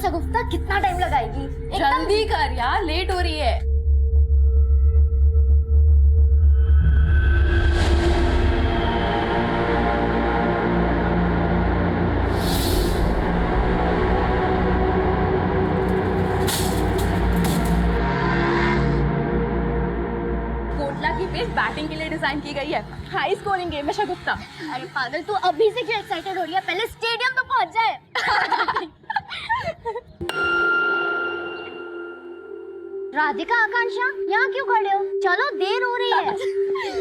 शगुफ्ता कितना टाइम लगाएगी? जल्दी कर यार, लेट हो रही है। कोटला की पिच बैटिंग के लिए डिजाइन की गई है। हाई स्कोरिंग गेम में शगुफ्ता। अरे पागल, तू अभी से क्यों एक्साइटेड हो रही है? पहले स्टेडियम तो पहुंच जाए। राधिका, आकांक्षा, यहाँ क्यों खड़े हो? चलो, देर हो रही है।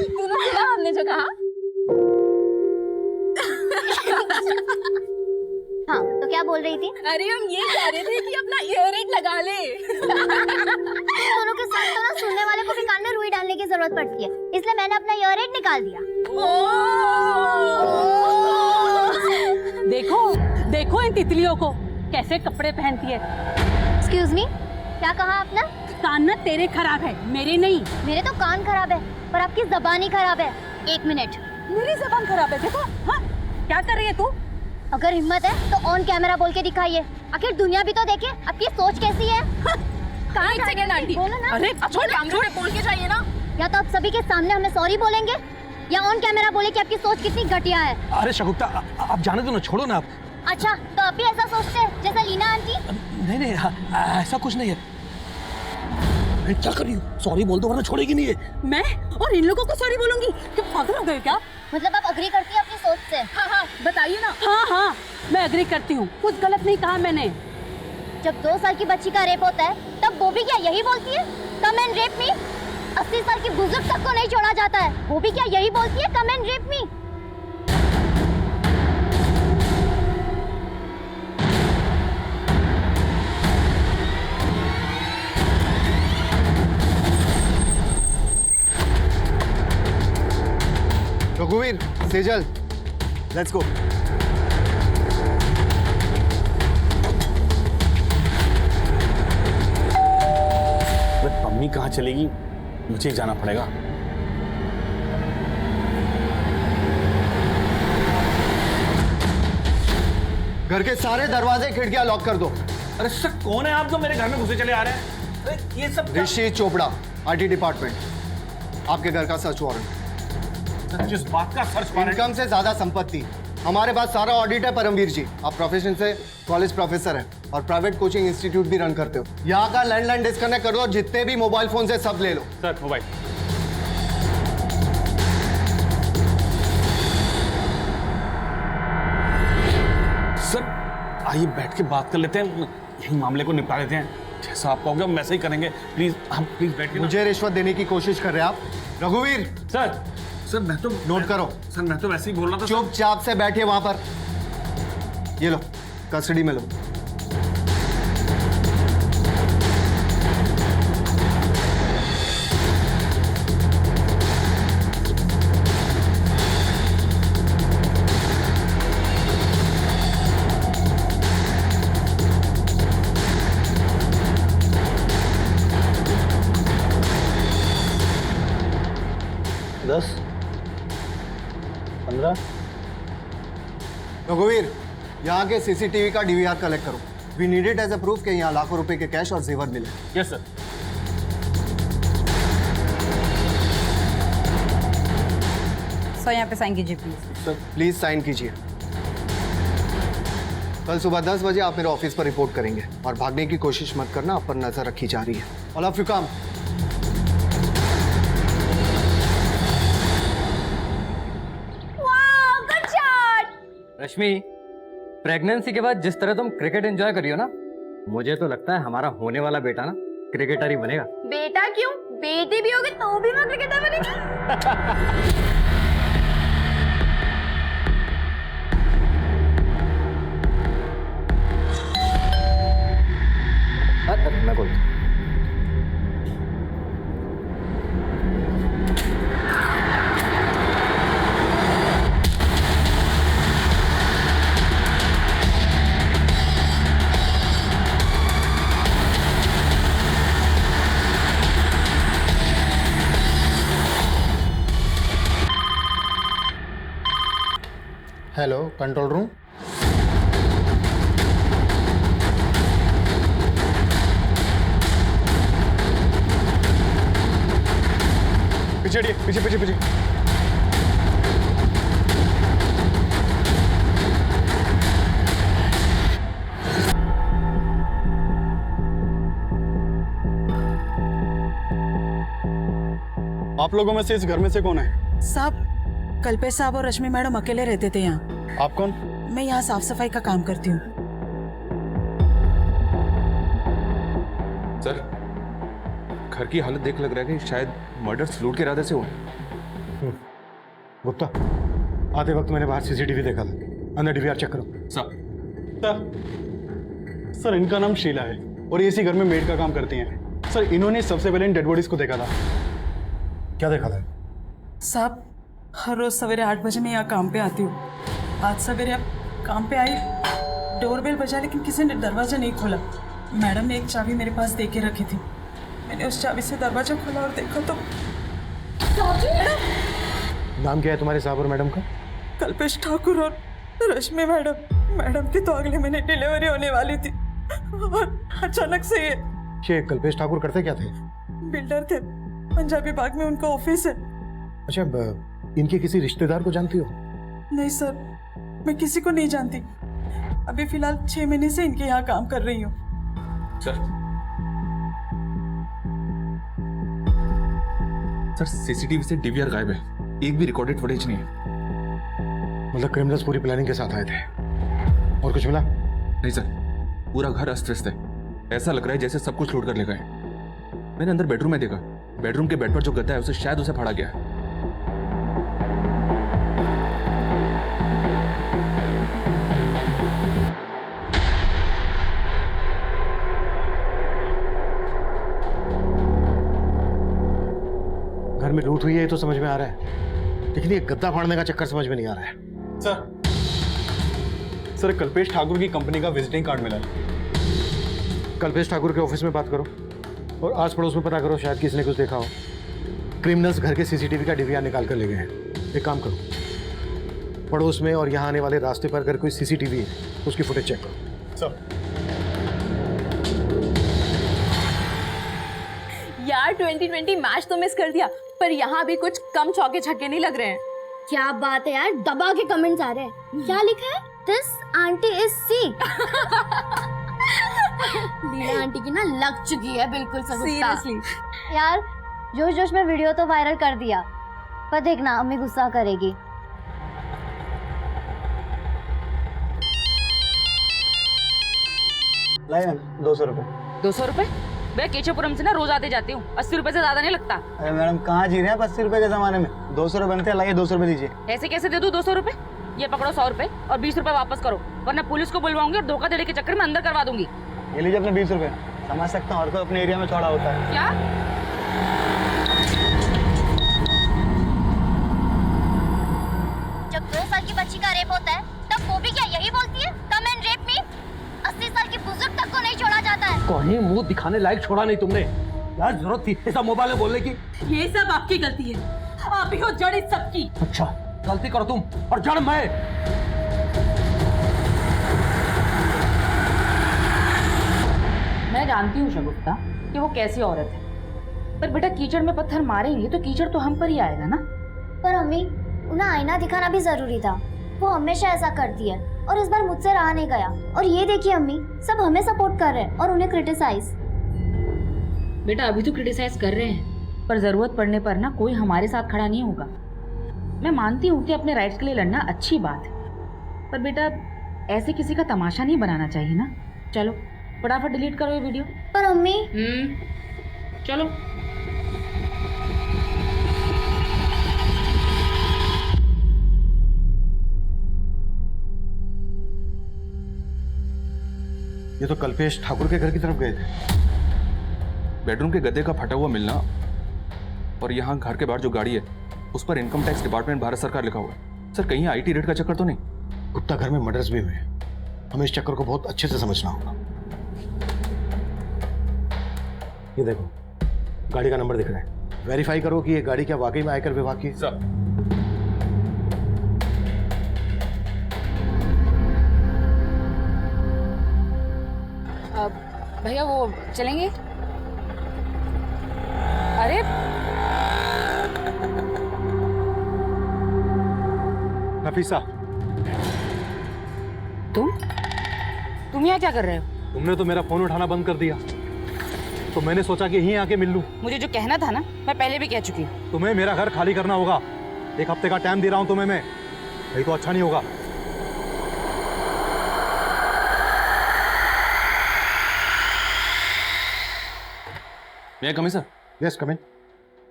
तूने सुना हमने जो कहा? हाँ, तो क्या बोल रही थी? अरे हम ये कह रहे थे कि अपना ईयररिंग लगा ले। दोनों के साथ तो ना सुनने वाले को भी कान में रुई डालने की जरूरत पड़ती है, इसलिए मैंने अपना ईयररिंग निकाल दिया। देखो देखो इन तितलियों को कैसे कपड़े पहनती है। एक्सक्यूज मी, क्या कहा आपने? कान ना तेरे खराब है, मेरे नहीं। मेरे तो कान खराब है, पर आपकी जबान ही खराब है। एक मिनट। मेरी जबान खराब है, देखो। हाँ, क्या कर रही है तू? अगर हिम्मत है तो ऑन कैमरा बोल के दिखाइए, आखिर दुनिया भी तो देखे आपकी सोच कैसी है। कहाँ? एक सेकंड आंटी। बोलो ना। अरे छोड़, कैमरे पे बोल के जाइए ना। या तो आप सभी के सामने हमें सॉरी बोलेंगे, या ऑन कैमरा बोले कि आपकी सोच कितनी घटिया है। अरे शगुफ्ता, आप जाने दो ना, छोड़ो ना आप। अच्छा, तो आप भी ऐसा सोचते हैं जैसा लीना आंटी? नहीं नहीं, ऐसा कुछ नहीं है। क्या कर रही हो? सॉरी बोल दो वरना छोड़ेगी नहीं है। मैं और इन लोगों को सॉरी बोलूंगी? क्या पागल हो गए क्या? मतलब आप अग्री करती है अपनी सोच से? हाँ, बताइए ना। हाँ, मैं एग्री करती हूँ, कुछ गलत नहीं कहा मैंने। जब 2 साल की बच्ची का रेप होता है, तब वो भी क्या यही बोलती है, कम एंड रेप मी? 80 साल की बुजुर्ग तक को नहीं छोड़ा जाता है, वो भी क्या यही बोलती है, कम एंड रेप मी? रघुवीर, सेजल, लेट्स गो। मम्मी कहाँ चलेगी? मुझे जाना पड़ेगा। घर के सारे दरवाजे खिड़कियां लॉक कर दो। अरे सर, कौन है आप जो मेरे घर में घुसे चले आ रहे हैं? अरे ये सब ऋषि चोपड़ा, आईटी डिपार्टमेंट। आपके घर का सर्च वारंट। जिस बात का सर्च वारंट। इनकम से ज्यादा संपत्ति। हमारे पास सारा ऑडिट है परमवीर जी। आप प्रोफेशन से कॉलेज प्रोफेसर हैं और प्राइवेट कोचिंग इंस्टीट्यूट भी रन करते हो। यहाँ का लैंडलाइन डिस्कनेक्ट कर दो, जितने भी मोबाइल फोन से सब ले लो। Sir, mobile. सर, आइए बैठ के बात कर लेते हैं, यही मामले को निपटा लेते हैं। जैसा आप कहोगे हम वैसे ही करेंगे। प्लीज, हम प्लीज बैठ के। मुझे रिश्वत देने की कोशिश कर रहे हैं आप? रघुवीर सर मैं तो नोट करो। सर मैं तो वैसे ही बोल रहा था। चुपचाप से बैठिए वहां पर। ये लो, कस्टडी में लो। रघुवीर, यहाँ के सीसीटीवी का डीवीआर कलेक्ट करो। We need it as a proof कि यहाँ लाखों रुपए के कैश और जेवर मिले। Yes sir. सर यहाँ पे साइन कीजिए प्लीज। सर प्लीज साइन कीजिए। कल सुबह 10 बजे आप मेरे ऑफिस पर रिपोर्ट करेंगे और भागने की कोशिश मत करना, आप पर नजर रखी जा रही है। All of you come. Rashmi, pregnancy के बाद जिस तरह तुम क्रिकेट एंजॉय करी हो ना, मुझे तो लगता है हमारा होने वाला बेटा ना क्रिकेटर ही बनेगा। बेटा क्यों, बेटी भी होगी तो भी मैं क्रिकेटर बनेगी। मैं बोलता हूँ। Hello, control room. पीछे हटिए, पीछे पीछे पीछे। आप लोगों में से इस घर में से कौन है? साहब, कल्पेश साहब और रश्मि मैडम अकेले रहते थे यहाँ। आप कौन? मैं यहाँ साफ सफाई का काम करती हूँ। सर, घर की हालत देख लग रहा है कि शायद मर्डर लूट के इरादे से हुआ। गुप्ता, आते वक्त मैंने बाहर सीसीटीवी देखा था। अंदर डीवीआर चेक करो। सर, इनका नाम शीला है और ये इसी घर में मेड का काम करती हैं। सर, इन्होंने सबसे पहले इन डेड बॉडीज को देखा था। क्या देखा था? साहब, हर रोज सवेरे 8 बजे मैं यहाँ काम पे आती हूँ। आज सवेरे अब काम पे आई, डोरबेल बजा लेकिन किसी ने दरवाजा नहीं खोला। मैडम ने एक चाबी मेरे पास दे के रखी थी। मैंने उस चाबी से दरवाजा खोला और देखा तो नाम क्या है तुम्हारे साहब और मैडम का? कल्पेश ठाकुर और रश्मि मैडम। मैडम की तो अगले महीने डिलीवरी होने वाली थी और अचानक से ये कल्पेश ठाकुर करते क्या थे? बिल्डर थे, पंजाबी बाग में उनका ऑफिस है। अच्छा, इनके किसी रिश्तेदार को जानती हो? नहीं सर, मैं किसी को नहीं जानती। अभी फिलहाल 6 महीने से इनके यहाँ काम कर रही हूँ। सर, सीसीटीवी से डीवीआर गायब है, एक भी रिकॉर्डेड फुटेज नहीं है। मतलब क्रिमिनल्स पूरी प्लानिंग के साथ आए थे और कुछ मिला? नहीं सर, पूरा घर अस्त व्यस्त है। ऐसा लग रहा है जैसे सब कुछ लूट कर ले गए। मैंने अंदर बेडरूम में देखा, बेडरूम के बेड पर जो गद्दा है उसे शायद उसे फाड़ा गया है। घर में लूट हुई है ये तो समझ में आ रहा है, लेकिन ये गद्दा फाड़ने का चक्कर समझ में नहीं आ रहा है। सर, कल्पेश ठाकुर की कंपनी का विजिटिंग कार्ड मिला है। कल्पेश ठाकुर के ऑफिस में बात करो और आस पड़ोस में पता करो, शायद किसी ने कुछ देखा हो। क्रिमिनल्स घर के सीसीटीवी का डीवीआर निकाल कर ले गए हैं। एक काम करो, पड़ोस में और यहाँ आने वाले रास्ते पर अगर कोई सीसीटीवी है उसकी फुटेज चेक करो। सर, यार 2020 मैच तो मिस कर दिया, पर यहाँ भी कुछ कम चौके छक्के नहीं लग रहे हैं। क्या बात है यार, दबा के कमेंट्स आ रहे हैं। क्या लिखा है? This aunty is sick. Leela aunty की ना लग चुकी है बिल्कुल सीरियसली यार, जोश जोश में वीडियो तो वायरल कर दिया, पर देखना अम्मी गुस्सा करेगी। लाए 200 रुपए। 200 रुपए? मैं केशवपुरम से ना रोज आते जाती हूँ, 80 रुपए से ज्यादा नहीं लगता। अरे मैडम, कहाँ जी रहे हैं 80 रुपए के जमाने में? 200 रुपए बनते हैं, लाइए 200 रुपए दीजिए। ऐसे कैसे दे दूँ 200 रुपए? ये पकड़ो 100 रुपए और 20 रुपए वापस करो, वरना पुलिस को बुलवाऊंगी और धोखाधड़ी के चक्कर में अंदर करवा दूंगी। ये लीजिए अपने 20 रुपए। समझ सकता हूँ, हर कोई अपने एरिया में थोड़ा होता है। क्या? जब 2 साल की बच्ची का रेप होता है तब वो भी क्या यही बोलती है, कम एंड रेप मी? 80 साल की बुजुर्ग तक को नहीं छोड़ा जाता है। कहीं मुंह दिखाने लायक छोड़ा नहीं तुमने। यार जरूरत थी ऐसा मोबाइल में बोलने की? ये सब आपकी गलती है, आप ही हो जड़ इस सब की। अच्छा, गलती करो तुम और जड़ मैं। मैं जानती हूँ शगुफ्ता कि वो कैसी औरत है, पर बेटा कीचड़ में पत्थर मारेंगे तो कीचड़ तो हम पर ही आएगा ना। पर अम्मी, उन्हें आईना दिखाना भी जरूरी था। वो हमेशा ऐसा करती है और इस बार मुझसे रहा नहीं गया। और ये देखिए अम्मी, सब हमें सपोर्ट कर रहे हैं और उन्हें क्रिटिसाइज। बेटा अभी तो क्रिटिसाइज कर रहे हैं, पर जरूरत पड़ने पर ना कोई हमारे साथ खड़ा नहीं होगा। मैं मानती हूँ कि अपने राइट्स के लिए लड़ना अच्छी बात है, पर बेटा ऐसे किसी का तमाशा नहीं बनाना चाहिए ना। चलो फटाफट डिलीट करो ये वीडियो। पर अम्मी, चलो। ये तो कल्पेश ठाकुर के घर की तरफ गए थे। बेडरूम के गद्दे का फटा हुआ मिलना और यहाँ घर के बाहर जो गाड़ी है उस पर इनकम टैक्स डिपार्टमेंट भारत सरकार लिखा हुआ है। सर, कहीं आईटी रेट का चक्कर तो नहीं? गुप्ता, घर में मर्डर्स भी हुए हैं, हमें इस चक्कर को बहुत अच्छे से समझना होगा। ये देखो, गाड़ी का नंबर दिख रहा है। वेरीफाई करो कि ये गाड़ी क्या वाकई में आयकर विभाग की? सर, भैया वो चलेंगे? अरे नफीसा, तुम यहाँ क्या कर रहे हो? तुमने तो मेरा फोन उठाना बंद कर दिया, तो मैंने सोचा कि यहीं आके मिल लूं। मुझे जो कहना था ना, मैं पहले भी कह चुकी हूँ। तुम्हें मेरा घर खाली करना होगा। 1 हफ्ते का टाइम दे रहा हूं तुम्हें मैं, नहीं तो अच्छा नहीं होगा। मैं कमी सर। यस कम इन।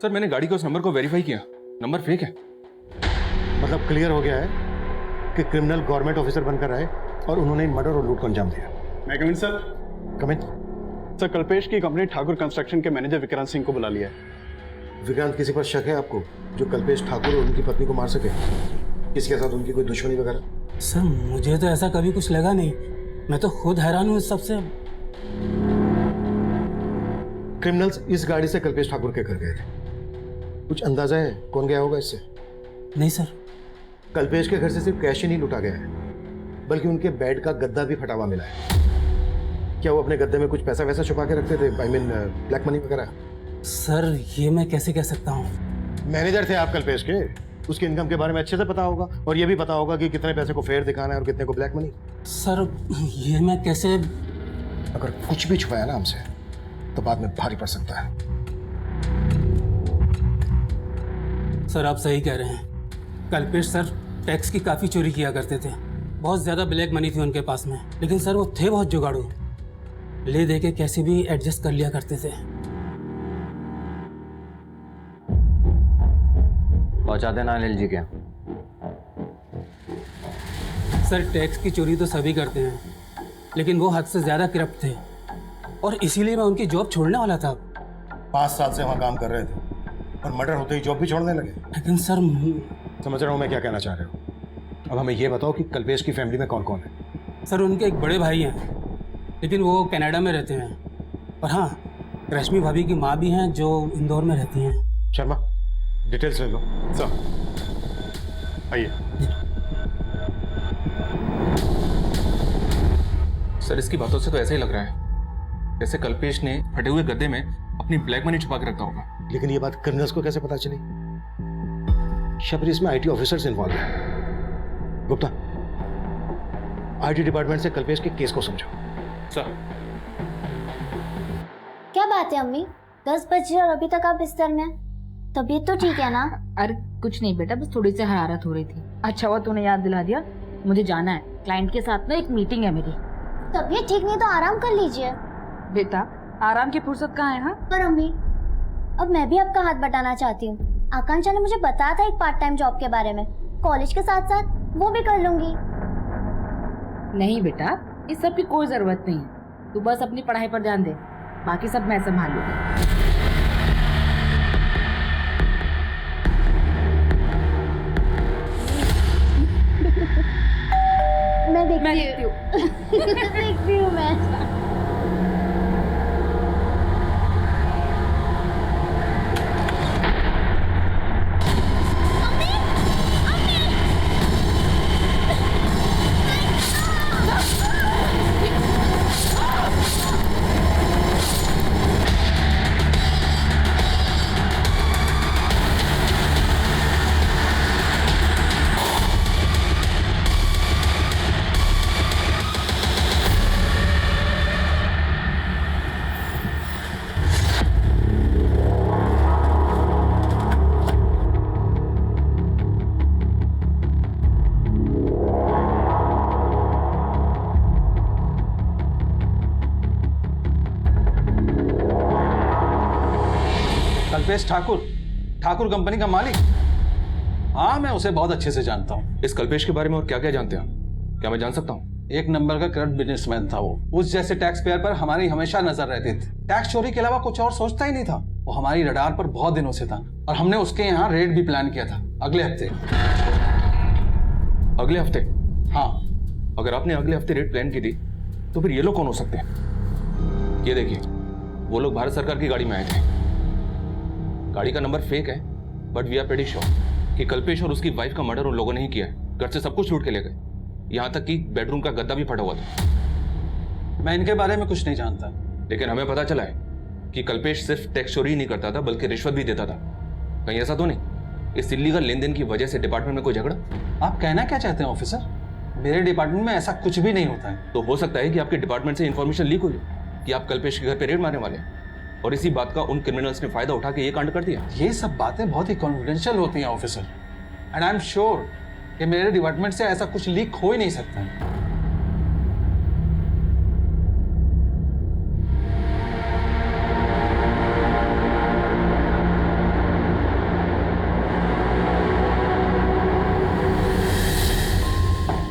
सर मैंने गाड़ी के उस नंबर को वेरीफाई किया, नंबर फेक है। मतलब क्लियर हो गया है कि क्रिमिनल गवर्नमेंट ऑफिसर बनकर आए और उन्होंने मर्डर और लूट को अंजाम दिया। मैं कमिंग सर। कम इन। सर कल्पेश की कंपनी ठाकुर कंस्ट्रक्शन के मैनेजर विक्रांत सिंह को बुला लिया है। विक्रांत, किसी पर शक है आपको जो कल्पेश ठाकुर और उनकी पत्नी को मार सके? किसी के साथ उनकी कोई दुश्मनी वगैरह? सर मुझे तो ऐसा कभी कुछ लगा नहीं, मैं तो खुद हैरान हूँ इस सबसे। क्रिमिनल्स इस गाड़ी से कल्पेश ठाकुर के घर गए थे। कुछ अंदाजा है कौन गया होगा इससे? नहीं सर। कल्पेश के घर से सिर्फ कैश ही नहीं लूटा गया है, बल्कि उनके बेड का गद्दा भी फटा हुआ मिला है। क्या वो अपने गद्दे में कुछ पैसा वैसा छुपा के रखते थे? आई मीन ब्लैक मनी वगैरह? सर ये मैं कैसे कह सकता हूँ? मैनेजर थे आप कल्पेश के, उसके इनकम के बारे में अच्छे से पता होगा, और ये भी पता होगा कि कितने पैसे को फेयर दिखाना है और कितने को ब्लैक मनी। सर ये मैं कैसे? अगर कुछ भी छुपाया ना हमसे तो बाद में भारी पड़ सकता है। सर आप सही कह रहे हैं। कल्पेश सर टैक्स की काफ़ी चोरी किया करते थे, बहुत ज़्यादा ब्लैक मनी थी उनके पास में, लेकिन सर वो थे बहुत जुगाड़ू, ले दे के कैसे भी एडजस्ट कर लिया करते थे। पहुंचा देना अनिल जी के। सर टैक्स की चोरी तो सभी करते हैं, लेकिन वो हद से ज़्यादा करप्ट थे, और इसीलिए मैं उनकी जॉब छोड़ने वाला था। 5 साल से वहाँ काम कर रहे थे और मर्डर होते ही जॉब भी छोड़ने लगे। लेकिन सर समझ रहा हूँ मैं क्या कहना चाह रहे हो। अब हमें ये बताओ कि कल्पेश की फैमिली में कौन कौन है? सर उनके एक बड़े भाई हैं, लेकिन वो कनाडा में रहते हैं, और हाँ रश्मि भाभी की माँ भी हैं जो इंदौर में रहती हैं। शर्मा डिटेल्स ले लो। सर आइए। सर इसकी बातों से तो ऐसा ही लग रहा है जैसे कल्पेश ने फटे हुए गद्दे में अपनी ब्लैक मनी छुपा के रखा होगा। लेकिन ये बात क्रिमिनल्स को कैसे पता चली? शबरी, इसमें आईटी ऑफिसर्स इन्वॉल्व हैं। गुप्ता, आईटी डिपार्टमेंट से कल्पेश के केस को समझो। सर क्या बात है अम्मी, 10 बजे और अभी तक आप बिस्तर में हैं? तबीयत तो ठीक है ना? अरे कुछ नहीं बेटा, बस थोड़ी सी हरारत हो रही थी। अच्छा हुआ तूने याद दिला दिया, मुझे जाना है क्लाइंट के साथ ना, एक मीटिंग है मेरी। तबीयत ठीक नहीं तो आराम कर लीजिए। बेटा आराम की फुर्सत कहाँ है? हाँ पर अम्मी, अब मैं भी आपका हाथ बटाना चाहती हूँ। आकांक्षा ने मुझे बताया था एक पार्ट टाइम जॉब के बारे में, कॉलेज के साथ साथ वो भी कर लूंगी। नहीं बेटा, इस सब की कोई जरूरत नहीं है, तू बस अपनी पढ़ाई पर ध्यान दे, बाकी सब मैं संभाल लूंगी। मैं देखती हूँ। देखती हूँ मैं। कल्पेश ठाकुर, ठाकुर कंपनी का मालिक? हाँ मैं उसे बहुत अच्छे से जानता हूँ। इस कल्पेश के बारे में और क्या क्या जानते हैं, क्या मैं जान सकता हूँ? एक नंबर का करप्ट बिजनेसमैन था वो। उस जैसे टैक्स पेयर पर हमारी हमेशा नजर रहती थी। टैक्स चोरी के अलावा कुछ और सोचता ही नहीं था। वो हमारी रडार पर बहुत दिनों से था, और हमने उसके यहाँ रेड भी प्लान किया था अगले हफ्ते। अगले हफ्ते? हाँ। अगर आपने अगले हफ्ते रेड प्लान की थी तो फिर ये लोग कौन हो सकते हैं? ये देखिए, वो लोग भारत सरकार की गाड़ी में आए थे। गाड़ी का नंबर फेक है, but we are pretty sure कि कल्पेश और उसकी वाइफ का मर्डर उन लोगों ने ही किया है। घर से सब कुछ लूट के ले गए, यहाँ तक कि बेडरूम का गद्दा भी फटा हुआ था। मैं इनके बारे में कुछ नहीं जानता, लेकिन हमें पता चला है कि कल्पेश सिर्फ टैक्स चोरी ही नहीं करता था, बल्कि रिश्वत भी देता था। कहीं ऐसा तो नहीं? इस इलीगल लेन देन की वजह से डिपार्टमेंट में कोई झगड़ा? आप कहना क्या चाहते हैं ऑफिसर? मेरे डिपार्टमेंट में ऐसा कुछ भी नहीं होता है। तो हो सकता है कि आपके डिपार्टमेंट से इन्फॉर्मेशन लीक हुई कि आप कल्पेश के घर पे रेड मारने वाले हैं और इसी बात का उन क्रिमिनल्स ने फायदा उठा के ये कांड कर दिया। ये सब बातें बहुत ही कॉन्फिडेंशियल होती हैं officer, and I am sure कि मेरे डिपार्टमेंट से ऐसा कुछ लीक हो ही नहीं सकता है।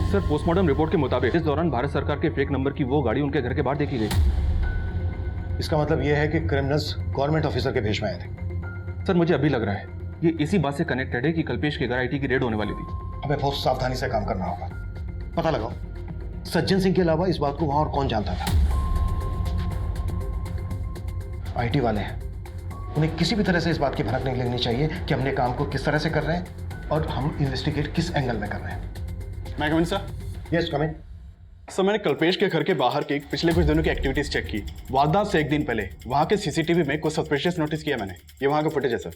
सर, पोस्टमार्टम रिपोर्ट के मुताबिक इस दौरान भारत सरकार के फेक नंबर की वो गाड़ी उनके घर के बाहर देखी गई। इसका मतलब यह है कि क्रिमिनल्स गवर्नमेंट ऑफिसर के भेष में आए थे। सर, मुझे अभी लग रहा है ये इसी बात से कनेक्टेड है कि कल्पेश के घर आईटी की रेड होने वाली थी। हमें बहुत सावधानी से काम करना होगा। पता लगाओ सज्जन सिंह के अलावा इस बात को वहां और कौन जानता था। आईटी वाले हैं, उन्हें किसी भी तरह से इस बात की भनक नहीं लगनी चाहिए कि हमने काम को किस तरह से कर रहे हैं और हम इन्वेस्टिगेट किस एंगल में कर रहे हैं। मैं कम इन सर? यस कम इन। सर, मैंने कल्पेश के घर के बाहर की पिछले कुछ दिनों की एक्टिविटीज चेक की। वारदात से एक दिन पहले वहां के सीसीटीवी में कुछ सस्पिशियस नोटिस किया मैंने। ये वहां का फुटेज है सर।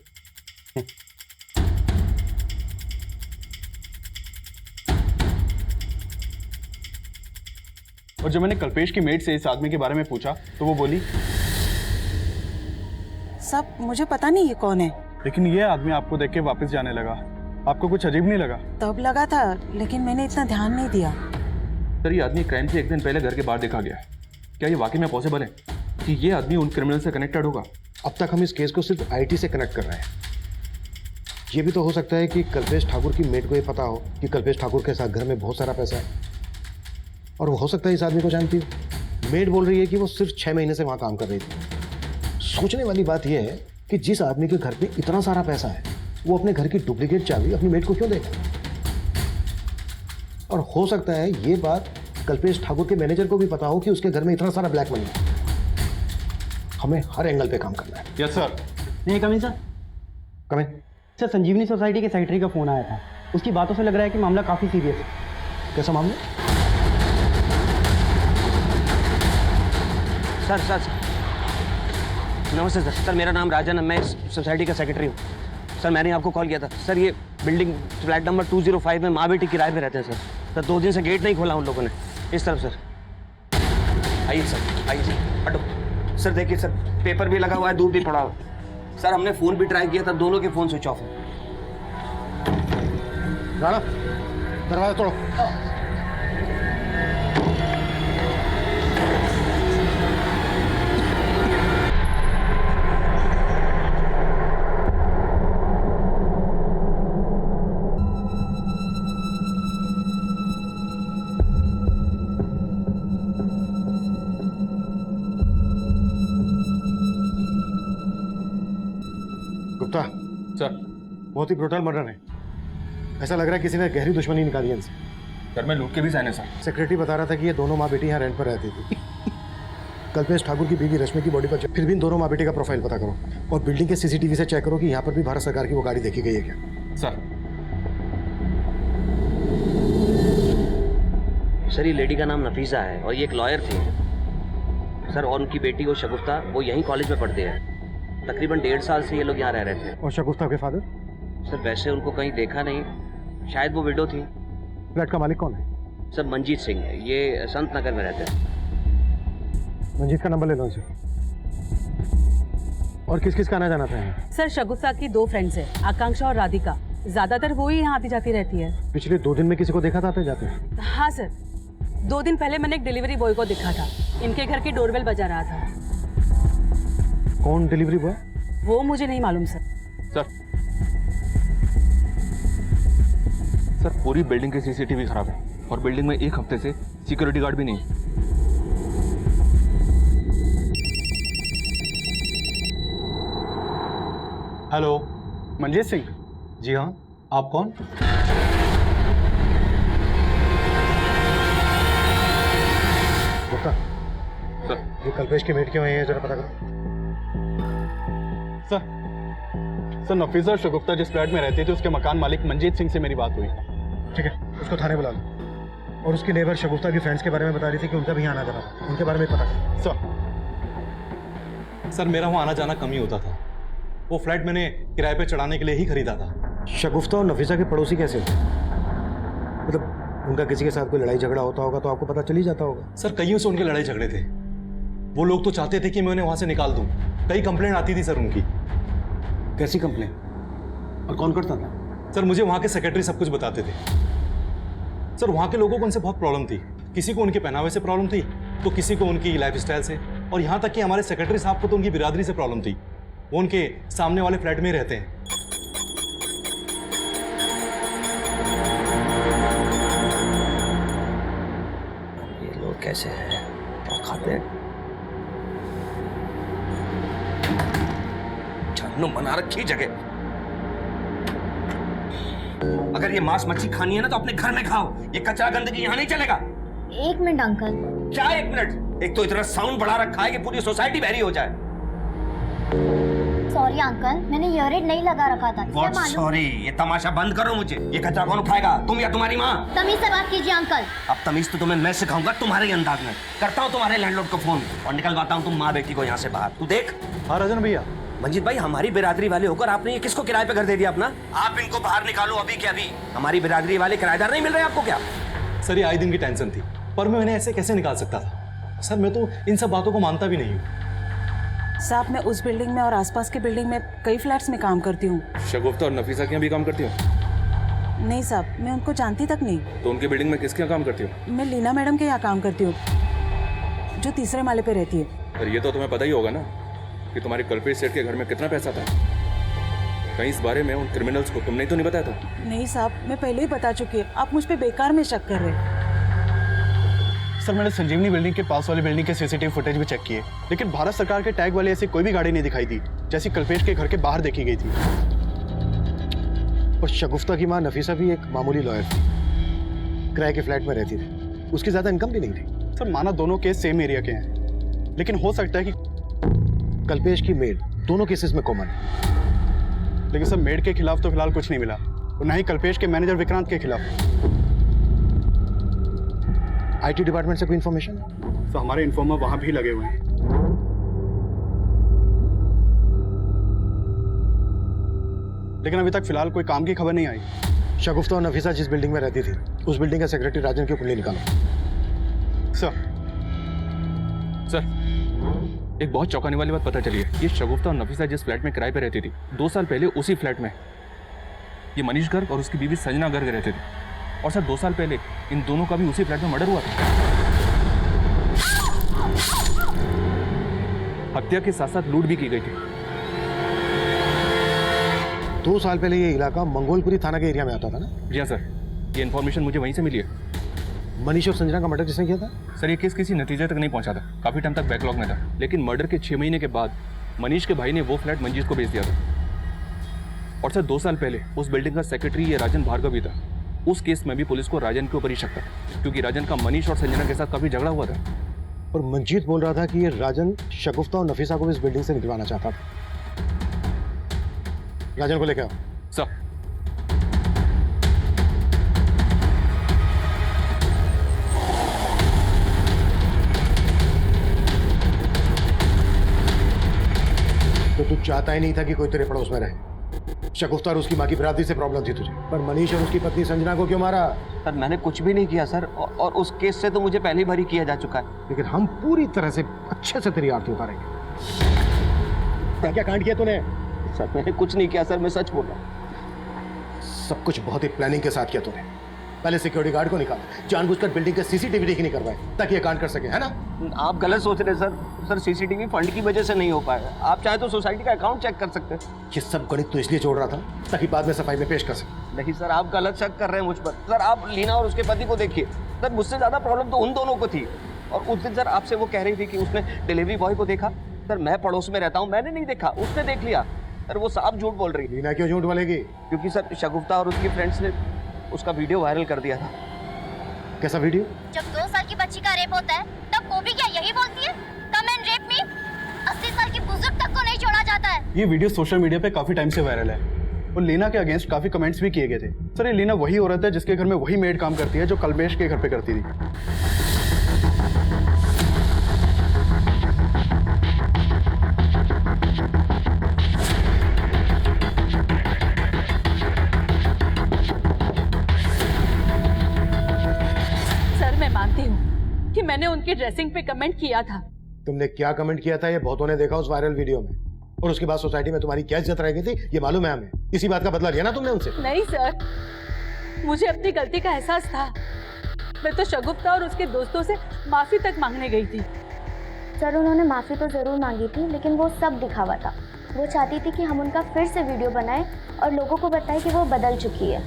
और जब मैंने कल्पेश की मेड से इस आदमी के बारे में पूछा तो वो बोली, सब मुझे पता नहीं ये कौन है। लेकिन ये आदमी आपको देख के वापस जाने लगा। आपको कुछ अजीब नहीं लगा? तब लगा था, लेकिन मैंने इतना ध्यान नहीं दिया। सर, ये आदमी क्राइम से एक दिन पहले घर के बाहर देखा गया है। क्या ये वाकई में पॉसिबल है कि ये आदमी उन क्रिमिनल से कनेक्टेड होगा? अब तक हम इस केस को सिर्फ आईटी से कनेक्ट कर रहे हैं। ये भी तो हो सकता है कि कल्पेश ठाकुर की मेड को ये पता हो कि कल्पेश ठाकुर के साथ घर में बहुत सारा पैसा है, और वो हो सकता है इस आदमी को जानती हो। मेड बोल रही है कि वो सिर्फ 6 महीने से वहाँ काम कर रही थी। सोचने वाली बात यह है कि जिस आदमी के घर पे इतना सारा पैसा है, वो अपने घर की डुप्लीकेट चाबी अपनी मेड को क्यों देगा? और हो सकता है ये बात कल्पेश ठाकुर के मैनेजर को भी पता हो कि उसके घर में इतना सारा ब्लैक मनी है। हमें हर एंगल पे काम करना है। Yes sir. नहीं कमिंग सर। कमिंग सर, संजीवनी सोसाइटी के सेक्रेटरी का फोन आया था। उसकी बातों से लग रहा है कि मामला काफी सीरियस है। कैसा मामला? सर नमस्ते सर। सर, मेरा नाम राजन है, मैं इस सोसाइटी का सेक्रेटरी हूँ। सर, मैंने आपको कॉल किया था। सर, ये बिल्डिंग फ्लैट नंबर 205 में माँ बेटी किराए पे रहते हैं सर। 2 दिन से गेट नहीं खोला उन लोगों ने। इस तरफ सर। आइए सर, आइए सर, हटो। सर देखिए सर, पेपर भी लगा हुआ है, दूध भी पड़ा हुआ है। सर, हमने फ़ोन भी ट्राई किया था, दोनों के फ़ोन स्विच ऑफ है। राणा, दरवाजा तोड़ो। गुप्ता सर, बहुत ही ब्रूटल मर्डर है। ऐसा लग रहा है किसी ने गहरी दुश्मनी निकाली है इनसे। घर में लूट के भी जाने सर। सेक्रेटरी बता रहा था कि ये दोनों माँ बेटी यहाँ रेंट पर रहती थी। कल्पेश ठाकुर की बीवी रश्मि की बॉडी पर फिर भी इन दोनों माँ बेटी का प्रोफाइल पता करो और बिल्डिंग के सीसीटीवी से चेक करो कि यहाँ पर भी भारत सरकार की वो गाड़ी देखी गई है क्या। सर, ये लेडी का नाम नफीसा है और ये एक लॉयर थी सर, और उनकी बेटी वो शगुफ्ता, वो यहीं कॉलेज में पढ़ते हैं। तकरीबन 1.5 साल से ये लोग यहाँ रह रहे थे। और शगुफ्ता के फादर? सर, वैसे उनको कहीं देखा नहीं, शायद वो विडो थी। फ्लैट का मालिक कौन है? सर, मंजीत सिंह, ये संत नगर में रहते हैं। मंजीत का नंबर ले लो इनसे। और किस किस का आना जाना था? सर, शगुफ्ता की 2 फ्रेंड्स हैं, आकांक्षा और राधिका। ज्यादातर वो ही यहाँ आती जाती रहती है। पिछले 2 दिन में किसी को देखा था आते जाते? हाँ सर, 2 दिन पहले मैंने एक डिलीवरी बॉय को देखा था, इनके घर की डोरबेल बजा रहा था। कौन डिलीवरी बॉय? वो मुझे नहीं मालूम सर। सर, पूरी बिल्डिंग की सीसीटीवी खराब है और बिल्डिंग में 1 हफ्ते से सिक्योरिटी गार्ड भी नहीं। हेलो, मंजीत सिंह? जी हाँ, आप कौन? गुप्ता, सर, ये कल्पेश की मेट क्यों है, जरा पता करो। सर, नफीसा शगुफ्ता जिस फ्लैट में रहती थी उसके मकान मालिक मंजीत सिंह से मेरी बात हुई। ठीक है, उसको थाने बुला लो। और उसकी नेबर शगुफ्ता की फ्रेंड्स के बारे में बता रही थी कि उनका भी यहाँ आना जाना था, उनके बारे में पता करो। सर, मेरा वहाँ आना जाना कम ही होता था। वो फ्लैट मैंने किराए पे चढ़ाने के लिए ही खरीदा था। शगुफ्ता और नफीसा के पड़ोसी कैसे हो? मतलब उनका किसी के साथ कोई लड़ाई झगड़ा होता होगा तो आपको पता चल ही जाता होगा। सर कईयों से उनके लड़ाई झगड़े थे। वो लोग तो चाहते थे कि मैं उन्हें वहां से निकाल दूं। कई कंप्लेंट आती थी सर उनकी। कैसी कंप्लेन? और कौन करता था? सर मुझे वहां के सेक्रेटरी सब कुछ बताते थे। सर वहां के लोगों को उनसे बहुत प्रॉब्लम थी। किसी को उनके पहनावे से प्रॉब्लम थी तो किसी को उनकी लाइफस्टाइल से, और यहाँ तक कि हमारे सेक्रेटरी साहब को तो उनकी बिरादरी से प्रॉब्लम थी। वो उनके सामने वाले फ्लैट में ही रहते हैं। ये लोग कैसे हैं, क्या खाते हैं? जहन्नुम बना रखी जगह। अगर ये मांस मच्छी खानी है ना तो अपने घर में खाओ, ये कचरा गंदगी यहाँ नहीं चलेगा। 1 मिनट अंकल। क्या 1 मिनट? एक तो इतना साउंड बढ़ा रखा है कि पूरी सोसाइटी बहरी हो जाए। सॉरी अंकल, मैंने ईयररिंग नहीं लगा रखा था। What sorry? ये तमाशा बंद करो मुझे। ये कचरा कौन उठाएगा, तुम या तुम्हारी माँ? तमीज से बात कीजिए अंकल। अब तमीज तो तुम्हें मैं सिखाऊंगा तुम्हारे ही अंदाज में। करता हूँ तुम्हारे लैंडलॉर्ड को फोन और निकलवाता हूँ तुम माँ बेटी को यहाँ से बाहर। तू देख। हाँ राजन भैया। मंजीत भाई, हमारी बिरादरी वाले होकर आपने ये किसको किराए पे घर दे दिया अपना? आप इनको बाहर निकालो अभी के अभी। हमारी बिरादरी वाले किराएदार नहीं मिल रहे आपको क्या? सर ये आए दिन की टेंशन थी, पर मैं उन्हें ऐसे कैसे निकाल सकता था? सर मैं तो इन सब बातों को मानता भी नहीं हूँ। साहब मैं उस बिल्डिंग में और आसपास के बिल्डिंग में कई फ्लैट्स में काम करती हूँ। शगुफ्ता और नफीसा के यहाँ भी काम करती हो? नहीं साहब, मैं उनको जानती तक नहीं। तो उनके बिल्डिंग में किसके यहाँ काम करती हो? मैं लीना मैडम के यहाँ काम करती हूँ, जो तीसरे माले पे रहती है। पर ये तो तुम्हें पता ही होगा ना कि तुम्हारे कल्पेश सेठ के घर में कितना पैसा था। कहीं इस बारे में उन क्रिमिनल्स को तुमने तो नहीं बताया था? नहीं साहब, मैं पहले ही बता चुकी है। आप मुझ पे बेकार में शक कर रहे हैं। सर मैंने संजीवनी बिल्डिंग के पास वाली बिल्डिंग के सीसीटीवी फुटेज भी चेक किए, लेकिन भारत सरकार के टैग वाली ऐसी कोई भी गाड़ी नहीं दिखाई दी जैसी कल्पेश के घर के बाहर देखी गई थी। और शगुफ्ता की माँ नफीसा भी एक मामूली लॉयर थी, किराए के फ्लैट में रहती थी, उसकी ज्यादा इनकम भी नहीं थी। सर माना दोनों केस सेम एरिया के हैं, लेकिन हो सकता है कि कल्पेश की मेड दोनों केसेस में कॉमन है। लेकिन सर मेड के खिलाफ तो फिलहाल कुछ नहीं मिला, और ना ही कल्पेश के मैनेजर विक्रांत के खिलाफ। आईटी डिपार्टमेंट से कोई इन्फॉर्मेशन? तो हमारे इन्फॉर्मर वहां भी लगे हुए हैं, लेकिन अभी तक फिलहाल कोई काम की खबर नहीं आई। शगुफ्ता और नफीसा जिस बिल्डिंग में रहती थी उस बिल्डिंग का सेक्रेटरी राजन की कुंडली निकालो। सर एक बहुत चौंकाने वाली बात पता चली है। ये शगुफ्ता और नफीसा जिस फ्लैट में किराए पे रहती थी, 2 साल पहले उसी फ्लैट में ये मनीष गर्ग और उसकी बीवी संजना गर्ग रहते थे। और सर 2 साल पहले इन दोनों का भी उसी फ्लैट में मर्डर हुआ था। हत्या के साथ साथ लूट भी की गई थी। 2 साल पहले ये इलाका मंगोलपुरी थाना के एरिया में आता था ना? जी हाँ सर, ये इन्फॉर्मेशन मुझे वहीं से मिली है। मनीष और संजना का मर्डर किसने किया था? सर ये केस किसी नतीजे तक नहीं पहुंचा था, काफी टाइम तक बैकलॉग में था। लेकिन मर्डर के 6 महीने के बाद मनीष के भाई ने वो फ्लैट मंजीत को बेच दिया था। और सर 2 साल पहले उस बिल्डिंग का सेक्रेटरी ये राजन भार्गव भी था। उस केस में भी पुलिस को राजन के ऊपर ही शक था, क्योंकि राजन का मनीष और संजना के साथ काफी झगड़ा हुआ था। और मंजीत बोल रहा था कि ये राजन शगुफ्ता और नफीसा को भी इस बिल्डिंग से निकलवाना चाहता था। राजन को लेकर आओ। सर तो तू चाहता ही नहीं था कि कोई तेरे पड़ोस में रहे। शगुफ्ता और उसकी माँ की बिरादरी से प्रॉब्लम थी तुझे, पर मनीष और उसकी पत्नी संजना को क्यों मारा? सर मैंने कुछ भी नहीं किया सर, और उस केस से तो मुझे पहली बार ही किया जा चुका है। लेकिन हम पूरी तरह से अच्छे से तेरी आरती उतारेंगे। क्या क्या कांड किया तूने? सर मैंने कुछ नहीं किया सर, मैं सच बोल रहा हूँ। सब कुछ बहुत ही प्लानिंग के साथ किया तूने। पहले सिक्योरिटी गार्ड को निकाला, जानबूझकर बिल्डिंग के सीसीटीवी ठीक नहीं करवाए ताकि ये कांड कर सके, है ना? आप गलत सोच रहे सर। सर सीसीटीवी फंड की वजह से नहीं हो पाया। आप चाहे तो सोसाइटी का अकाउंट चेक कर सकते हैं। ये सब गणित तो इसलिए जोड़ रहा था ताकि बाद में सफाई में पेश कर सके। नहीं सर, आप गलत शक कर रहे हैं मुझ पर। सर आप लीना और उसके पति को देखिए। सर मुझसे ज्यादा प्रॉब्लम तो उन दोनों को थी। और उस दिन सर आपसे वो कह रही थी कि उसने डिलीवरी बॉय को देखा। सर मैं पड़ोस में रहता हूँ, मैंने नहीं देखा, उसने देख लिया। सर वो साफ झूठ बोल रही। लीना क्यों झूठ बोलेगी? क्योंकि सर शगुफ्ता और उसकी फ्रेंड्स ने उसका वीडियो वायरल कर दिया था। कैसा वीडियो? जब 2 साल की बच्ची का रेप होता है तब वो भी क्या यही बोलती है, कम एंड रेप मी? 80 साल की बुजुर्ग तक को नहीं छोड़ा जाता है। ये वीडियो सोशल मीडिया पे काफी टाइम से वायरल है, और लीना के अगेंस्ट काफी कमेंट्स भी किए गए थे। सर ये लीना वही औरत है जिसके घर में वही मेड काम करती है जो कल्पेश के घर पे करती थी। मानती हूँ कि मैंने उनकी ड्रेसिंग पे कमेंट किया था। तुमने क्या कमेंट किया था ये बहुतों ने देखा उस वायरल वीडियो में, और उसके बाद सोसाइटी में तुम्हारी क्या इज्जत रह गई थी ये मालूम है हमें। इसी बात का बदला लिया ना तुमने उनसे? नहीं सर, मुझे अपनी गलती का एहसास था। मैं तो शगुफ्ता और उसके दोस्तों से माफी तक मांगने गई थी। सर उन्होंने माफ़ी तो ज़रूर मांगी थी, लेकिन वो सब दिखावा था। वो चाहती थी कि हम उनका फिर से वीडियो बनाएं और लोगों को बताएं कि वो बदल चुकी है।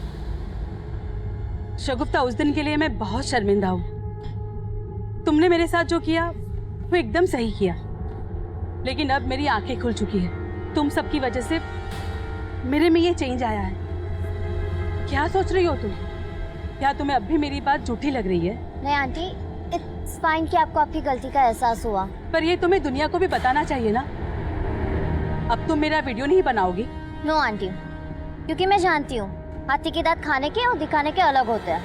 शगुफ्ता, उस दिन के लिए मैं बहुत शर्मिंदा हूँ। तुमने मेरे साथ जो किया वो एकदम सही किया, लेकिन अब मेरी आंखें खुल चुकी है। तुम सबकी वजह से मेरे में ये चेंज आया है। क्या सोच रही हो तुम? क्या तुम्हें अब भी मेरी बात झूठी लग रही है? नहीं आंटी, इट्स फाइन कि आपको आपकी गलती का एहसास हुआ, पर ये तुम्हें दुनिया को भी बताना चाहिए ना। अब तुम मेरा वीडियो नहीं बनाओगी? नो आंटी, क्योंकि मैं जानती हूँ हाथी के दांत खाने के और दिखाने के अलग होते हैं।